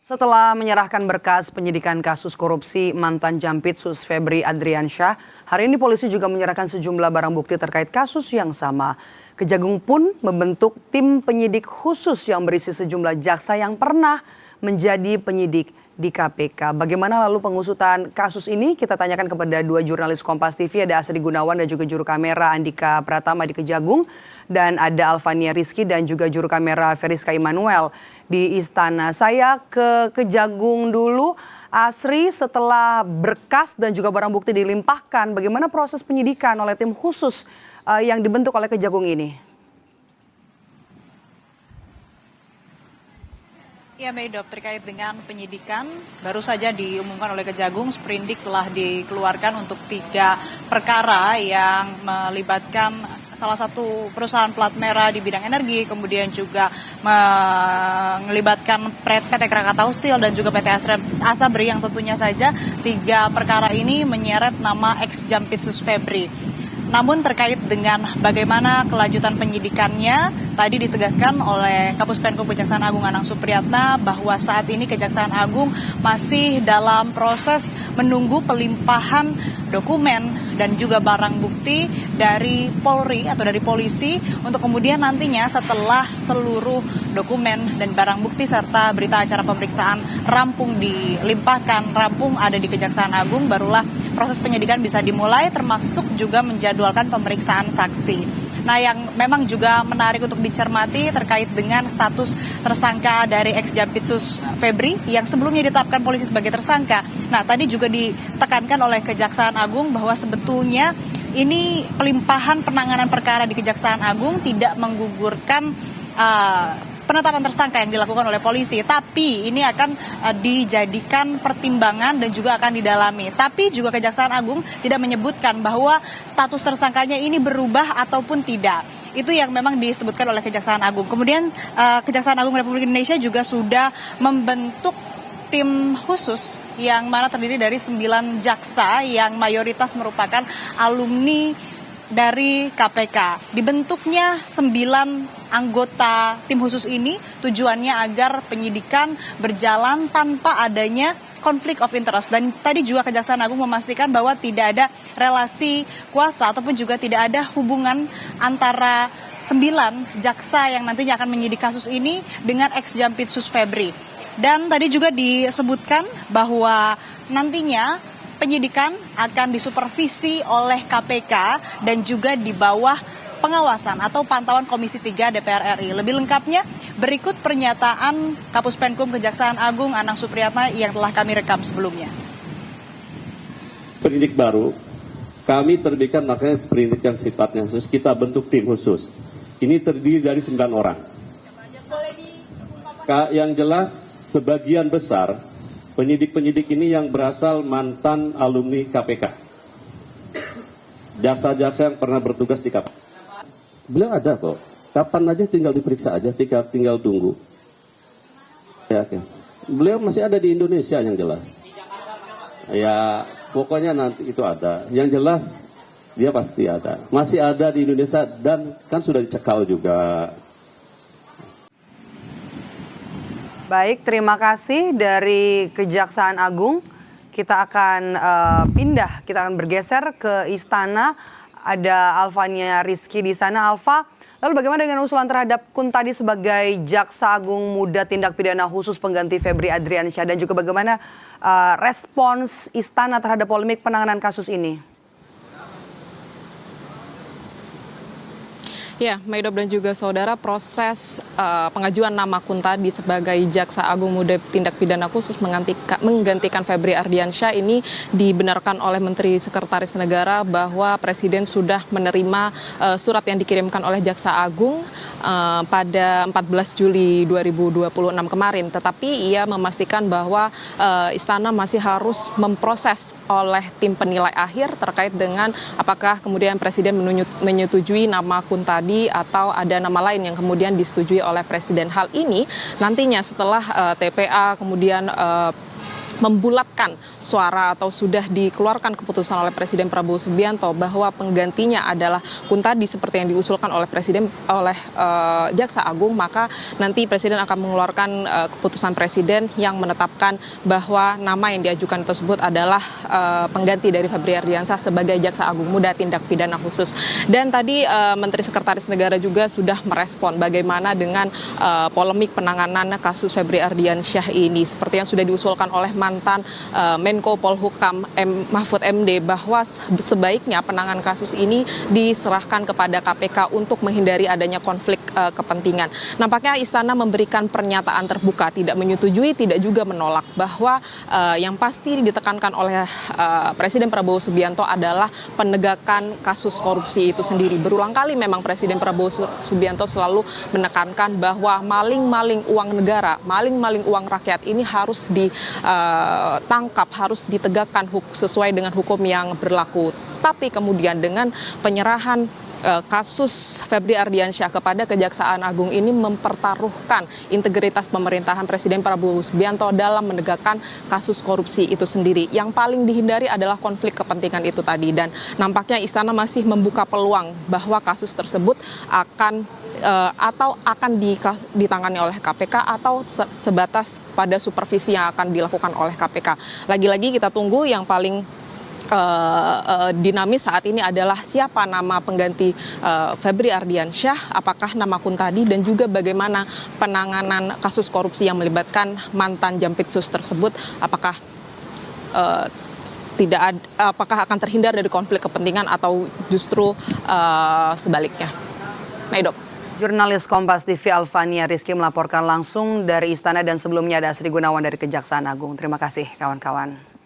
Setelah menyerahkan berkas penyidikan kasus korupsi mantan Jampitsus Febri Adriansyah, hari ini polisi juga menyerahkan sejumlah barang bukti terkait kasus yang sama. Kejagung pun membentuk tim penyidik khusus yang berisi sejumlah jaksa yang pernah menjadi penyidik di KPK. Bagaimana lalu pengusutan kasus ini? Kita tanyakan kepada dua jurnalis Kompas TV, ada Asri Gunawan dan juga juru kamera Andika Pratama di Kejagung, dan ada Alvania Rizky dan juga juru kamera Feriska Immanuel di Istana. Saya ke Kejagung dulu. Asri, setelah berkas dan juga barang bukti dilimpahkan, bagaimana proses penyidikan oleh tim khusus yang dibentuk oleh Kejagung ini? Ya, Maidop, terkait dengan penyidikan, baru saja diumumkan oleh Kejagung, sprindik telah dikeluarkan untuk 3 perkara yang melibatkan salah satu perusahaan plat merah di bidang energi, kemudian juga melibatkan PT Krakatau Steel dan juga PT Asabri, yang tentunya saja 3 perkara ini menyeret nama ex Jampitsus Febri. Namun terkait dengan bagaimana kelanjutan penyidikannya, tadi ditegaskan oleh Kapus Penkum Kejaksaan Agung Anang Supriyatna bahwa saat ini Kejaksaan Agung masih dalam proses menunggu pelimpahan dokumen dan juga barang bukti dari Polri atau dari polisi untuk kemudian nantinya setelah seluruh dokumen dan barang bukti serta berita acara pemeriksaan rampung dilimpahkan, rampung ada di Kejaksaan Agung, barulah proses penyidikan bisa dimulai, termasuk juga menjadwalkan pemeriksaan saksi. Nah, yang memang juga menarik untuk dicermati terkait dengan status tersangka dari ex Jampitsus Febri yang sebelumnya ditetapkan polisi sebagai tersangka. Nah, tadi juga ditekankan oleh Kejaksaan Agung bahwa sebetulnya ini pelimpahan penanganan perkara di Kejaksaan Agung tidak menggugurkan penetapan tersangka yang dilakukan oleh polisi, tapi ini akan dijadikan pertimbangan dan juga akan didalami. Tapi juga Kejaksaan Agung tidak menyebutkan bahwa status tersangkanya ini berubah ataupun tidak. Itu yang memang disebutkan oleh Kejaksaan Agung. Kemudian Kejaksaan Agung Republik Indonesia juga sudah membentuk tim khusus yang mana terdiri dari 9 jaksa yang mayoritas merupakan alumni dari KPK. Dibentuknya 9 anggota tim khusus ini tujuannya agar penyidikan berjalan tanpa adanya konflik of interest. Dan tadi juga Kejaksaan Agung memastikan bahwa tidak ada relasi kuasa ataupun juga tidak ada hubungan antara 9 jaksa yang nantinya akan menyidik kasus ini dengan ex Jampitsus Febri. Dan tadi juga disebutkan bahwa nantinya penyidikan akan disupervisi oleh KPK dan juga di bawah pengawasan atau pantauan Komisi 3 DPR RI. Lebih lengkapnya berikut pernyataan Kapus Penkum Kejaksaan Agung Anang Supriyatna yang telah kami rekam sebelumnya. Penyidik baru, kami terbitkan makanya sprindik yang sifatnya khusus, kita bentuk tim khusus. Ini terdiri dari 9 orang. Yang jelas sebagian besar penyidik-penyidik ini yang berasal mantan alumni KPK. Jaksa-jaksa yang pernah bertugas di KPK. Beliau ada kok. Kapan aja tinggal diperiksa aja, tinggal tunggu. Ya, okay. Beliau masih ada di Indonesia yang jelas. Ya, pokoknya nanti itu ada. Yang jelas dia pasti ada. Masih ada di Indonesia dan kan sudah dicekal juga. Baik, terima kasih dari Kejaksaan Agung. Kita akan kita akan bergeser ke Istana. Ada Alvania Rizky di sana. Alva, lalu bagaimana dengan usulan terhadap Kun tadi sebagai Jaksa Agung Muda Tindak Pidana Khusus pengganti Febri Adriansyah, dan juga bagaimana respons Istana terhadap polemik penanganan kasus ini? Ya, Maidop dan juga saudara, proses pengajuan nama Kun tadi sebagai Jaksa Agung Muda Tindak Pidana Khusus menggantikan Febri Ardiansyah ini dibenarkan oleh Menteri Sekretaris Negara bahwa Presiden sudah menerima surat yang dikirimkan oleh Jaksa Agung pada 14 Juli 2026 kemarin. Tetapi ia memastikan bahwa Istana masih harus memproses oleh tim penilai akhir terkait dengan apakah kemudian Presiden menyetujui nama Kun tadi atau ada nama lain yang kemudian disetujui oleh Presiden. Hal ini nantinya setelah TPA kemudian membulatkan suara atau sudah dikeluarkan keputusan oleh Presiden Prabowo Subianto bahwa penggantinya adalah Kuntadi seperti yang diusulkan oleh Jaksa Agung, maka nanti Presiden akan mengeluarkan keputusan Presiden yang menetapkan bahwa nama yang diajukan tersebut adalah pengganti dari Febri Ardiansyah sebagai Jaksa Agung Muda Tindak Pidana Khusus. Dan tadi Menteri Sekretaris Negara juga sudah merespon bagaimana dengan polemik penanganan kasus Febri Ardiansyah ini, seperti yang sudah diusulkan oleh mantan Menko Polhukam Mahfud MD bahwa sebaiknya penanganan kasus ini diserahkan kepada KPK untuk menghindari adanya konflik kepentingan. Nampaknya Istana memberikan pernyataan terbuka, tidak menyetujui, tidak juga menolak, bahwa yang pasti ditekankan oleh Presiden Prabowo Subianto adalah penegakan kasus korupsi itu sendiri. Berulang kali memang Presiden Prabowo Subianto selalu menekankan bahwa maling-maling uang negara, maling-maling uang rakyat ini harus ditangkap, harus ditegakkan sesuai dengan hukum yang berlaku. Tapi kemudian dengan penyerahan kasus Febri Ardiansyah kepada Kejaksaan Agung ini mempertaruhkan integritas pemerintahan Presiden Prabowo Subianto dalam menegakkan kasus korupsi itu sendiri. Yang paling dihindari adalah konflik kepentingan itu tadi, dan nampaknya Istana masih membuka peluang bahwa kasus tersebut akan ditangani oleh KPK atau sebatas pada supervisi yang akan dilakukan oleh KPK. Lagi-lagi kita tunggu. Yang paling dinamis saat ini adalah siapa nama pengganti Febri Ardiansyah, apakah nama Kuntadi, dan juga bagaimana penanganan kasus korupsi yang melibatkan mantan Jampitsus tersebut, apakah apakah akan terhindar dari konflik kepentingan atau justru sebaliknya. Maidop. Jurnalis Kompas TV Alfania Rizky melaporkan langsung dari Istana, dan sebelumnya ada Sri Gunawan dari Kejaksaan Agung. Terima kasih kawan-kawan.